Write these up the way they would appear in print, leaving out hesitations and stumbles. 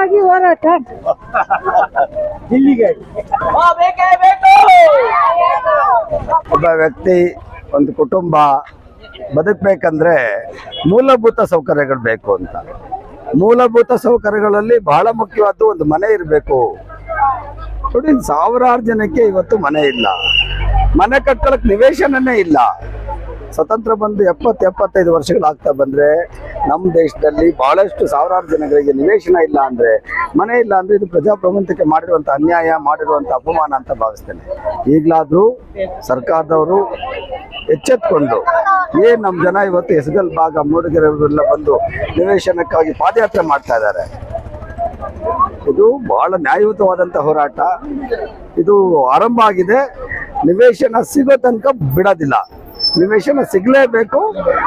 ನಿವೇಶನಕ್ಕಾಗಿ ಹೋರಾಟ. ಒಬ್ಬ ವ್ಯಕ್ತಿ, ಒಂದು ಕುಟುಂಬ ಬದುಕಬೇಕಂದ್ರೆ ಮೂಲಭೂತ ಸೌಕರ್ಯಗಳು ಬೇಕು ಅಂತ. ಮೂಲಭೂತ ಸೌಕರ್ಯಗಳಲ್ಲಿ ಬಹಳ ಮುಖ್ಯವಾದ್ದು ಒಂದು ಮನೆ ಇರಬೇಕು. ನೋಡಿ, ಸಾವಿರಾರು ಜನಕ್ಕೆ ಇವತ್ತು ಮನೆ ಇಲ್ಲ, ಮನೆ ಕಟ್ಕೊಳಕ್ ನಿವೇಶನನೇ ಇಲ್ಲ. ಸ್ವತಂತ್ರ ಬಂದು 70-75 ವರ್ಷಗಳಾಗ್ತಾ ಬಂದ್ರೆ ನಮ್ಮ ದೇಶದಲ್ಲಿ ಬಹಳಷ್ಟು ಸಾವಿರಾರು ಜನಗಳಿಗೆ ನಿವೇಶನ ಇಲ್ಲ ಅಂದ್ರೆ, ಮನೆ ಇಲ್ಲ ಅಂದ್ರೆ ಇದು ಪ್ರಜಾಪ್ರಭುತ್ವಕ್ಕೆ ಮಾಡಿರುವಂತ ಅನ್ಯಾಯ, ಮಾಡಿರುವಂತ ಅಪಮಾನ ಅಂತ ಭಾವಿಸ್ತೇನೆ. ಈಗಲಾದ್ರೂ ಸರ್ಕಾರದವರು ಎಚ್ಚೆತ್ಕೊಂಡು, ನಮ್ಮ ಜನ ಇವತ್ತು ಎಸಗಲ್ ಭಾಗ, ಮೂಡಿಗೆರೆಲ್ಲ ಬಂದು ನಿವೇಶನಕ್ಕಾಗಿ ಪಾದಯಾತ್ರೆ ಮಾಡ್ತಾ ಇದ್ದಾರೆ. ಇದು ಬಹಳ ನ್ಯಾಯಯುತವಾದಂತ ಹೋರಾಟ. ಇದು ಆರಂಭ ಆಗಿದೆ. ನಿವೇಶನ ಸಿಗೋ ತನಕ ಬಿಡೋದಿಲ್ಲ. ನಿವೇಶನ ಸಿಗಲೇಬೇಕು.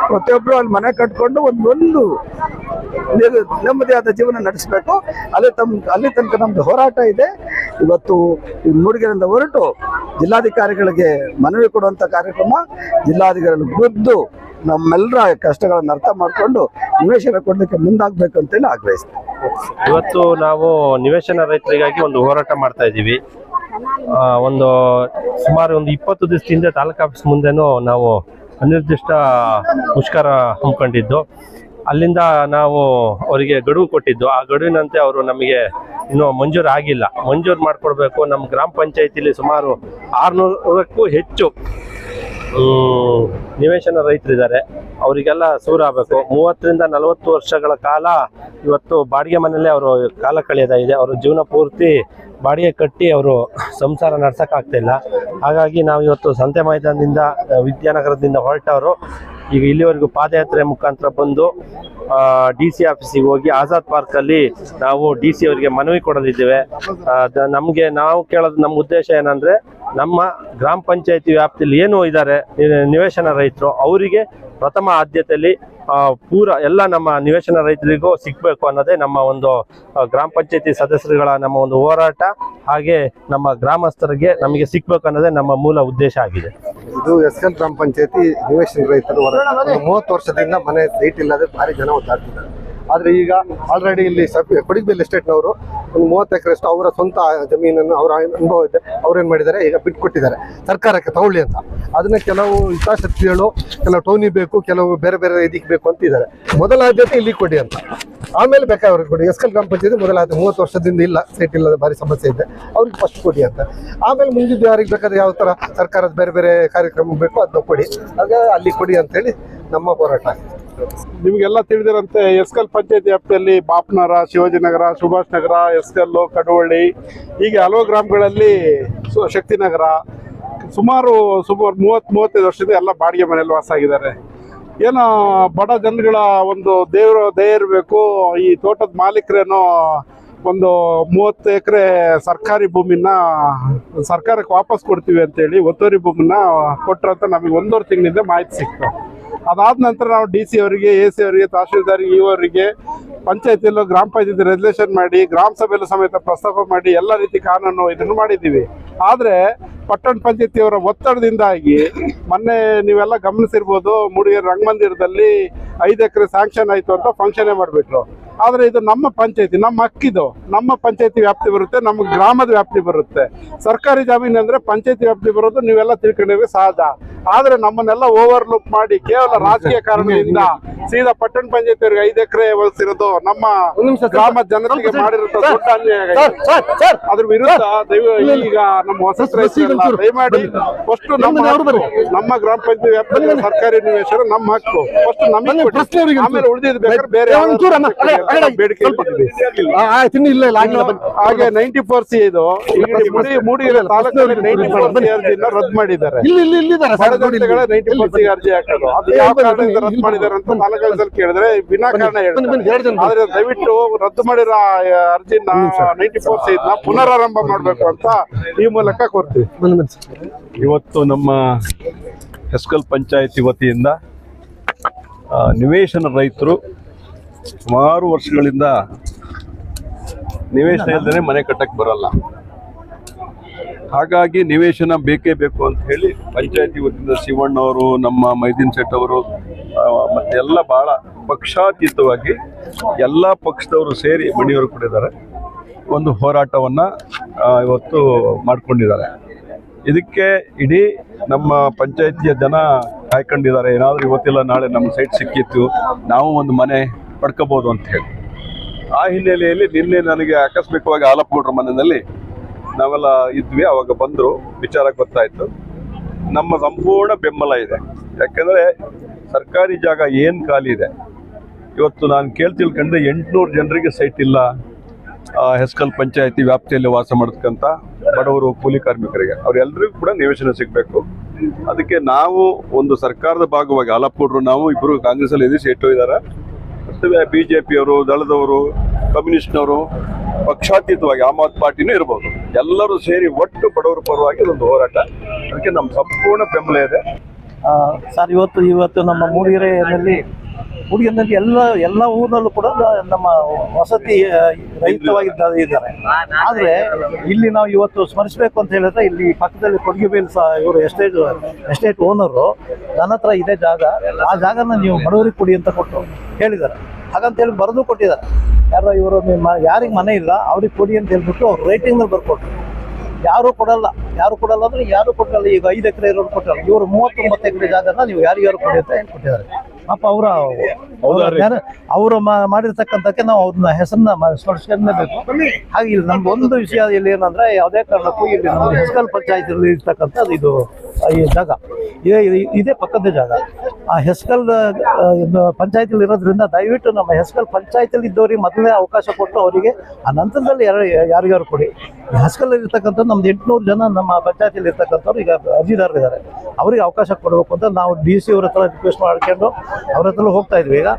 ಪ್ರತಿಯೊಬ್ಬರು ಅಲ್ಲಿ ಮನೆ ಕಟ್ಕೊಂಡು ಒಂದು ನೆಮ್ಮದಿಯಾದ ಜೀವನ ನಡೆಸಬೇಕು. ಅಲ್ಲಿ ತನಕ ನಮ್ದು ಹೋರಾಟ ಇದೆ. ಇವತ್ತು ಮೂಡಿಗೆರೆಯಿಂದ ಹೊರಟು ಜಿಲ್ಲಾಧಿಕಾರಿಗಳಿಗೆ ಮನವಿ ಕೊಡುವಂತ ಕಾರ್ಯಕ್ರಮ, ಜಿಲ್ಲಾಧಿಕಾರಿಗಳು ಖುದ್ದು ನಮ್ಮೆಲ್ಲರ ಕಷ್ಟಗಳನ್ನು ಅರ್ಥ ಮಾಡಿಕೊಂಡು ನಿವೇಶನ ಕೊಡಲಿಕ್ಕೆ ಮುಂದಾಗಬೇಕು ಅಂತೇಳಿ ಆಗ್ರಹಿಸ್ತೀವಿ. ಇವತ್ತು ನಾವು ನಿವೇಶನ ರೈತರಿಗಾಗಿ ಒಂದು ಹೋರಾಟ ಮಾಡ್ತಾ ಇದ್ದೀವಿ. ಸುಮಾರು 20 ದಿವಸದಿಂದ ತಾಲೂಕು ಆಫೀಸ್ ಮುಂದೆನೂ ನಾವು ಅನಿರ್ದಿಷ್ಟ ಮುಷ್ಕರ ಹಮ್ಮಿಕೊಂಡಿದ್ದು. ಅಲ್ಲಿಂದ ನಾವು ಅವರಿಗೆ ಗಡುವು ಕೊಟ್ಟಿದ್ದು. ಆ ಗಡುವಿನಂತೆ ಅವರು ನಮಗೆ ಇನ್ನೂ ಮಂಜೂರು ಆಗಿಲ್ಲ. ಮಂಜೂರು ಮಾಡಿಕೊಡ್ಬೇಕು. ನಮ್ಮ ಗ್ರಾಮ ಪಂಚಾಯತಿಲಿ ಸುಮಾರು 600ಕ್ಕೂ ಹೆಚ್ಚು ನಿವೇಶನ ರೈತರಿದ್ದಾರೆ. ಅವರಿಗೆಲ್ಲ ಸೂರಾಗಬೇಕು. 30ರಿಂದ 40 ವರ್ಷಗಳ ಕಾಲ ಇವತ್ತು ಬಾಡಿಗೆ ಮನೆಯಲ್ಲೇ ಅವರು ಕಾಲ ಕಳೆಯೋದಾಗಿದೆ. ಅವರು ಜೀವನ ಪೂರ್ತಿ ಬಾಡಿಗೆ ಕಟ್ಟಿ ಅವರು ಸಂಸಾರ ನಡ್ಸೋಕ್ಕಾಗ್ತಾಯಿಲ್ಲ. ಹಾಗಾಗಿ ನಾವು ಇವತ್ತು ಸಂತೆ ಮೈದಾನದಿಂದ, ವಿದ್ಯಾನಗರದಿಂದ ಹೊರಟವರು ಈಗ ಇಲ್ಲಿವರೆಗೂ ಪಾದಯಾತ್ರೆ ಮುಖಾಂತರ ಬಂದು DC ಆಫೀಸಿಗೆ ಹೋಗಿ ಆಜಾದ್ ಪಾರ್ಕಲ್ಲಿ ನಾವು DC ಅವರಿಗೆ ಮನವಿ ಕೊಡಲಿದ್ದೇವೆ. ನಾವು ಕೇಳೋದು, ನಮ್ಮ ಉದ್ದೇಶ ಏನಂದರೆ, ನಮ್ಮ ಗ್ರಾಮ ಪಂಚಾಯತಿ ವ್ಯಾಪ್ತಿಯಲ್ಲಿ ಏನು ಇದ್ದಾರೆ ನಿವೇಶನ ರೈತರು, ಅವರಿಗೆ ಪ್ರಥಮ ಆದ್ಯತೆಯಲ್ಲಿ ಪೂರ ಎಲ್ಲ ನಮ್ಮ ನಿವೇಶನ ರೈತರಿಗೂ ಸಿಗಬೇಕು ಅನ್ನೋದೇ ನಮ್ಮ ಒಂದು ಗ್ರಾಮ ಪಂಚಾಯತಿ ಸದಸ್ಯರುಗಳ ನಮ್ಮ ಒಂದು ಹೋರಾಟ. ಹಾಗೆ ನಮ್ಮ ಗ್ರಾಮಸ್ಥರಿಗೆ ನಮಗೆ ಸಿಗಬೇಕು ಅನ್ನೋದೇ ನಮ್ಮ ಮೂಲ ಉದ್ದೇಶ ಆಗಿದೆ. ಇದು ಎಸ್ಕಲ್ ಗ್ರಾಮ ಪಂಚಾಯತಿ ನಿವೇಶನ ರೈತರು 30 ವರ್ಷದಿಂದ ಮನೆ ಸೈಟ್ ಇಲ್ಲದೆ ಭಾರಿ ಜನ ಒದ್ದಾಡ್ತಿದ್ದಾರೆ. ಆದರೆ ಈಗ ಆಲ್ರೆಡಿ ಇಲ್ಲಿ ಕೊಡಿಬೇಲ್ ಎಸ್ಟೇಟ್ನವರು ಒಂದು 30 ಎಕರೆಷ್ಟು ಅವರ ಸ್ವಂತ ಜಮೀನನ್ನು, ಅವರ ಅನುಭವ ಇದೆ, ಅವ್ರೇನು ಮಾಡಿದ್ದಾರೆ, ಈಗ ಬಿಟ್ಕೊಟ್ಟಿದ್ದಾರೆ ಸರ್ಕಾರಕ್ಕೆ ತಗೊಳ್ಳಿ ಅಂತ. ಅದನ್ನ ಕೆಲವು ಹಿತಾಸಕ್ತಿಗಳು, ಕೆಲವು ಟೌನಿ ಬೇಕು, ಕೆಲವು ಬೇರೆ ಬೇರೆ ಇದಕ್ಕೆ ಬೇಕು ಅಂತಿದ್ದಾರೆ. ಮೊದಲ ಆದ್ಯತೆ ಇಲ್ಲಿ ಕೊಡಿ ಅಂತ, ಆಮೇಲೆ ಬೇಕಾದವ್ರಿಗೆ ಕೊಡಿ. ಎಸ್ಕಲ್ ಗ್ರಾಮ ಪಂಚಾಯತಿ ಮೊದಲ ಆದ್ಯತೆ 30 ವರ್ಷದಿಂದ ಇಲ್ಲ, ಸೈಟ್ ಇಲ್ಲದೆ ಭಾರಿ ಸಮಸ್ಯೆ ಇದೆ, ಅವ್ರಿಗೆ ಫಸ್ಟ್ ಕೊಡಿ ಅಂತ. ಆಮೇಲೆ ಮುಂದಿದ್ದು ಯಾರಿಗೆ ಬೇಕಾದ್ರೆ ಯಾವ ಥರ ಸರ್ಕಾರದ ಬೇರೆ ಬೇರೆ ಕಾರ್ಯಕ್ರಮ ಬೇಕು ಅದನ್ನ ಕೊಡಿ, ಆಗ ಅಲ್ಲಿ ಕೊಡಿ ಅಂತೇಳಿ ನಮ್ಮ ಹೋರಾಟ. ನಿಮಗೆಲ್ಲ ತಿಳಿದಿರಂತೆ ಎಸ್ಕಲ್ ಪಂಚಾಯತಿ ವ್ಯಾಪ್ತಿಯಲ್ಲಿ ಬಾಪನಗರ, ಶಿವಾಜಿನಗರ, ಸುಭಾಷ್ ನಗರ, ಎಸ್ಕಲ್ಲು, ಕಡುವಳ್ಳಿ, ಹೀಗೆ ಹಲವು ಗ್ರಾಮಗಳಲ್ಲಿ ಶಕ್ತಿನಗರ ಸುಮಾರು 30-35 ವರ್ಷದಿಂದ ಎಲ್ಲ ಬಾಡಿಗೆ ಮನೆಯಲ್ಲಿ ವಾಸ ಆಗಿದ್ದಾರೆ. ಏನೋ ಬಡ ಜನಗಳ ಒಂದು ದೇವರು ದಯೆ ಇರಬೇಕು. ಈ ತೋಟದ ಮಾಲೀಕರೇನೋ ಒಂದು 30 ಎಕರೆ ಸರ್ಕಾರಿ ಭೂಮಿನ ಸರ್ಕಾರಕ್ಕೆ ವಾಪಸ್ ಕೊಡ್ತೀವಿ ಅಂತೇಳಿ ಒತ್ತುವರಿ ಭೂಮಿನ ಕೊಟ್ಟರು ಅಂತ ನಮಗೆ 1.5 ತಿಂಗಳಿಂದ ಮಾಹಿತಿ ಸಿಕ್ತು. ಅದಾದ ನಂತರ ನಾವು DC ಅವರಿಗೆ, AC ಅವರಿಗೆ, ತಹಶೀಲ್ದಾರಿಗೆ, EO ಅವರಿಗೆ, ಪಂಚಾಯತಿಯಲ್ಲೂ ಗ್ರಾಮ ಪಂಚಾಯತಿ ರೆಸಲ್ಯೂಷನ್ ಮಾಡಿ, ಗ್ರಾಮ ಸಭೆಯಲ್ಲೂ ಸಮೇತ ಪ್ರಸ್ತಾಪ ಮಾಡಿ ಎಲ್ಲ ರೀತಿ ಕಾನೂನು ಇದನ್ನು ಮಾಡಿದ್ದೀವಿ. ಆದರೆ ಪಟ್ಟಣ ಪಂಚಾಯತಿಯವರ ಒತ್ತಡದಿಂದಾಗಿ ಮೊನ್ನೆ ನೀವೆಲ್ಲ ಗಮನಿಸಿರ್ಬೋದು, ಮೂಡಿಗೆರೆ ರಂಗಮಂದಿರದಲ್ಲಿ 5 ಎಕರೆ ಸ್ಯಾಂಕ್ಷನ್ ಆಯಿತು ಅಂತ ಫಂಕ್ಷನ್ನೇ ಮಾಡಿಬಿಟ್ರು. ಆದರೆ ಇದು ನಮ್ಮ ಪಂಚಾಯತಿ, ನಮ್ಮ ಹಕ್ಕಿದು, ನಮ್ಮ ಪಂಚಾಯತಿ ವ್ಯಾಪ್ತಿ ಬರುತ್ತೆ, ನಮ್ಮ ಗ್ರಾಮದ ವ್ಯಾಪ್ತಿ ಬರುತ್ತೆ. ಸರ್ಕಾರಿ ಜಮೀನು ಅಂದರೆ ಪಂಚಾಯತಿ ವ್ಯಾಪ್ತಿ ಬರೋದು ನೀವೆಲ್ಲ ತಿಳ್ಕೊಂಡಿದ್ರೆ ಸಹಜ. ಆದರೆ ನಮ್ಮನ್ನೆಲ್ಲ ಓವರ್ಲುಕ್ ಮಾಡಿ ಕೇವಲ ರಾಜಕೀಯ ಕಾರಣದಿಂದ ಸೀದಾ ಪಟ್ಟಣ ಪಂಚಾಯತಿಯವರಿಗೆ 5 ಎಕರೆ ಒಲಿಸಿರೋದು ನಮ್ಮ ಗ್ರಾಮ ಜನತೆಗೆ ಮಾಡಿರೋದು ದೊಡ್ಡ ಅನ್ಯಾಯ. ಅದ್ರ ವಿರುದ್ಧ ಈಗ ನಮ್ಮ ಹೊಸ ದಯಮಾಡಿ ಫಸ್ಟ್ ನಮ್ಮ ಗ್ರಾಮ ಪಂಚಾಯತಿ ವ್ಯಾಪ್ತಿಯಲ್ಲಿ ಸರ್ಕಾರಿ ನಿವೇಶನ ನಮ್ಮ ಹಕ್ಕು, ಫಸ್ಟ್ ನಮಗೆ ಕೊಡಿ, ಆಮೇಲೆ ಉಳಿದಿದ್ದು ಬೇಕಾದ್ರೆ ಬೇರೆ ಬೇಡಿಕೆ ಇಟ್ಟಿದ್ದೀವಿ. ಹಾಗೆ 94C ಇದು ಮೂಡಿಗೆರೆ ತಾಲೂಕಲ್ಲಿ 94C ಅರ್ಜಿನ ರದ್ದು ಮಾಡಿದ್ದಾರೆ. 94C ಅರ್ಜಿ ಹಾಕೋದು ಅದು ಯಾವ ಕಾರಣದಿಂದ ರದ್ದು ಮಾಡಿದ್ದಾರೆ ಅಂತ ತಾಲೂಕಲ್ಲಿ ಕೇಳಿದ್ರೆ ವಿನಾಕಾರಣ ಹೇಳ್ತಾರೆ. ಆದ್ರೆ ದಯವಿಟ್ಟು ರದ್ದು ಮಾಡಿರೋ ಅರ್ಜಿನ 94C ಇದನ್ನ ಪುನರಾರಂಭ ಮಾಡಬೇಕು ಅಂತ ಈ ಮೂಲಕ ಕೋರ್ತೀವಿ. ಇವತ್ತು ನಮ್ಮ ಎಸ್ಕಲ್ ಪಂಚಾಯತಿ ವತಿಯಿಂದ ನಿವೇಶನ ರೈತರು ಸುಮಾರು ವರ್ಷಗಳಿಂದ ನಿವೇಶನ ಇಲ್ಲದೇ ಮನೆ ಕಟ್ಟಕ್ಕೆ ಬರಲ್ಲ. ಹಾಗಾಗಿ ನಿವೇಶನ ಬೇಕೇ ಬೇಕು ಅಂತ ಹೇಳಿ ಪಂಚಾಯತಿ ವತಿಯಿಂದ ಶಿವಣ್ಣವರು, ನಮ್ಮ ಮೈದೀನ್ ಶೆಟ್ ಅವರು ಮತ್ತೆ ಎಲ್ಲ ಭಾಳ ಪಕ್ಷಾತೀತವಾಗಿ ಎಲ್ಲ ಪಕ್ಷದವರು ಸೇರಿ ಮಣಿಯವರು ಕೊಟ್ಟಿದ್ದಾರೆ. ಒಂದು ಹೋರಾಟವನ್ನು ಇವತ್ತು ಮಾಡಿಕೊಂಡಿದ್ದಾರೆ. ಇದಕ್ಕೆ ಇಡೀ ನಮ್ಮ ಪಂಚಾಯಿತಿಯ ಜನ ಕಾಯ್ಕೊಂಡಿದ್ದಾರೆ. ಏನಾದರೂ ಇವತ್ತಿಲ್ಲ ನಾಳೆ ನಮ್ಮ ಸೈಟ್ ಸಿಕ್ಕಿತ್ತು, ನಾವು ಒಂದು ಮನೆ ಪಡ್ಕೋಬೋದು ಅಂತ ಹೇಳಿ. ಆ ಹಿನ್ನೆಲೆಯಲ್ಲಿ ನಿನ್ನೆ ನನಗೆ ಆಕಸ್ಮಿಕವಾಗಿ ಆಲಪ್ಪಗೌಡ್ರ ಮನೆಯಲ್ಲಿ ನಾವೆಲ್ಲ ಇದ್ವಿ. ಅವಾಗ ಬಂದರು, ವಿಚಾರ ಗೊತ್ತಾಯಿತು. ನಮ್ಮ ಸಂಪೂರ್ಣ ಬೆಂಬಲ ಇದೆ. ಯಾಕೆಂದರೆ ಸರ್ಕಾರಿ ಜಾಗ ಏನು ಖಾಲಿ ಇದೆ. ಇವತ್ತು ನಾನು ತಿಳ್ಕೊಂಡ್ರೆ 800 ಜನರಿಗೆ ಸೈಟ್ ಇಲ್ಲ ಹೆಸ್ಕಲ್ ಪಂಚಾಯತಿ ವ್ಯಾಪ್ತಿಯಲ್ಲಿ ವಾಸ ಮಾಡತಕ್ಕಂಥ ಬಡವರು, ಕೂಲಿ ಕಾರ್ಮಿಕರಿಗೆ, ಅವರೆಲ್ಲರಿಗೂ ಕೂಡ ನಿವೇಶನ ಸಿಗಬೇಕು. ಅದಕ್ಕೆ ನಾವು ಒಂದು ಸರ್ಕಾರದ ಭಾಗವಾಗಿ ಆಲಪ್ಪಗೌಡರು ನಾವು ಇಬ್ಬರು ಕಾಂಗ್ರೆಸ್ಸಲ್ಲಿ ಎದುರಿಸಿ ಇಟ್ಟಿದ್ದಾರೆ. ಮತ್ತು BJPಯವರು, ದಳದವರು, ಕಮ್ಯುನಿಸ್ಟ್ನವರು, ಪಕ್ಷಾತೀತವಾಗಿ ಆಮ್ ಆದ್ಮಿ ಪಾರ್ಟಿನೂ ಇರ್ಬೋದು, ಎಲ್ಲರೂ ಸೇರಿ ಒಟ್ಟು ಬಡವರ ಪರವಾಗಿ ಒಂದು ಹೋರಾಟ. ಅದಕ್ಕೆ ನಮ್ಮ ಸಂಪೂರ್ಣ ಬೆಂಬಲ ಇದೆ. ಸರ್, ಇವತ್ತು ನಮ್ಮ ಮೂಡಿಗೆರೆಯಲ್ಲಿ ಎಲ್ಲ ಊರಿನಲ್ಲೂ ಕೂಡ ನಮ್ಮ ವಸತಿ ರಹಿತವಾಗಿದ್ದಾರೆ. ಆದರೆ ಇಲ್ಲಿ ನಾವು ಇವತ್ತು ಸ್ಮರಿಸಬೇಕು ಅಂತ ಹೇಳಿದ್ರೆ, ಇಲ್ಲಿ ಪಕ್ಕದಲ್ಲಿ ಕೊಡಗಿಬೇಲ್ ಇವರು ಎಸ್ಟೇಟ್ ಓನರು ನನ್ನ ಹತ್ರ ಇದೆ ಜಾಗ, ಆ ಜಾಗನ ನೀವು ಬಡವರಿಗೆ ಕೊಡಿ ಅಂತ ಕೊಟ್ಟು ಹೇಳಿದ್ದಾರೆ. ಹಾಗಂತೇಳಿ ಬರೆದು ಕೊಟ್ಟಿದ್ದಾರೆ. ಯಾರೋ ಇವರು ಯಾರಿಗೆ ಮನೆ ಇಲ್ಲ ಅವ್ರಿಗೆ ಕೊಡಿ ಅಂತ ಹೇಳ್ಬಿಟ್ಟು ಅವ್ರು ರೈಟಿಂಗ್ನಲ್ಲಿ ಬರ್ಕೊಟ್ರು. ಯಾರು ಕೊಡಲ್ಲ ಅಂದ್ರೆ ಯಾರು ಕೊಟ್ಟಲ್ಲ. ಈಗ 5 ಎಕರೆ ಇರೋರು ಕೊಟ್ಟಲ್ಲ, ಇವರು 39 ಎಕರೆ ಜಾಗನ ನೀವು ಯಾರಿಗಾರು ಕೊಡಿ ಅಂತ ಹೇಳಿ ಕೊಟ್ಟಿದ್ದಾರೆ. ಪಾಪ ಅವರು ಮಾಡಿರ್ತಕ್ಕಂಥಕ್ಕೆ ನಾವು ಅವ್ರನ್ನ ಹೆಸರನ್ನ ಸ್ಮರಿಸ್ಕೊಳ್ಳೇಬೇಕು. ಹಾಗೆ ಇಲ್ಲಿ ನಮ್ಗೆ ಒಂದು ವಿಷಯ ಇಲ್ಲಿ ಏನಂದ್ರೆ, ಯಾವುದೇ ಕಾರಣಕ್ಕೂ ಇಲ್ಲಿ ನಮ್ಮ ಹೆಸ್ಕಲ್ ಪಂಚಾಯತಿಯಲ್ಲಿ ಇರ್ತಕ್ಕಂಥದ್ದು ಇದು ಈ ಜಾಗ ಇದೇ ಪಕ್ಕದ ಜಾಗ. ಆ ಹೆಸ್ಕಲ್ ಪಂಚಾಯತಿಲಿ ಇರೋದ್ರಿಂದ ದಯವಿಟ್ಟು ನಮ್ಮ ಹೆಸ್ಕಲ್ ಪಂಚಾಯತಿಲಿ ಇದ್ದವ್ರಿಗೆ ಮೊದಲೇ ಅವಕಾಶ ಕೊಟ್ಟು ಅವರಿಗೆ ಆ ನಂತರದಲ್ಲಿ ಯಾರಿಗಾರು ಕೊಡಿ. ಹೆಸ್ಕಲ್ ಇರ್ತಕ್ಕಂಥ ನಮ್ದು 800 ಜನ ನಮ್ಮ ಪಂಚಾಯತಿಲಿ ಇರ್ತಕ್ಕಂಥವ್ರು ಈಗ ಅರ್ಜಿದಾರರಿದ್ದಾರೆ. ಅವರಿಗೆ ಅವಕಾಶ ಕೊಡಬೇಕು ಅಂತ ನಾವು DC ಅವ್ರ ಹತ್ರ ರಿಕ್ವೆಸ್ಟ್ ಮಾಡ್ಕೊಂಡು ಅವ್ರ ಹತ್ರ ಹೋಗ್ತಾ ಇದ್ವಿ. ಈಗ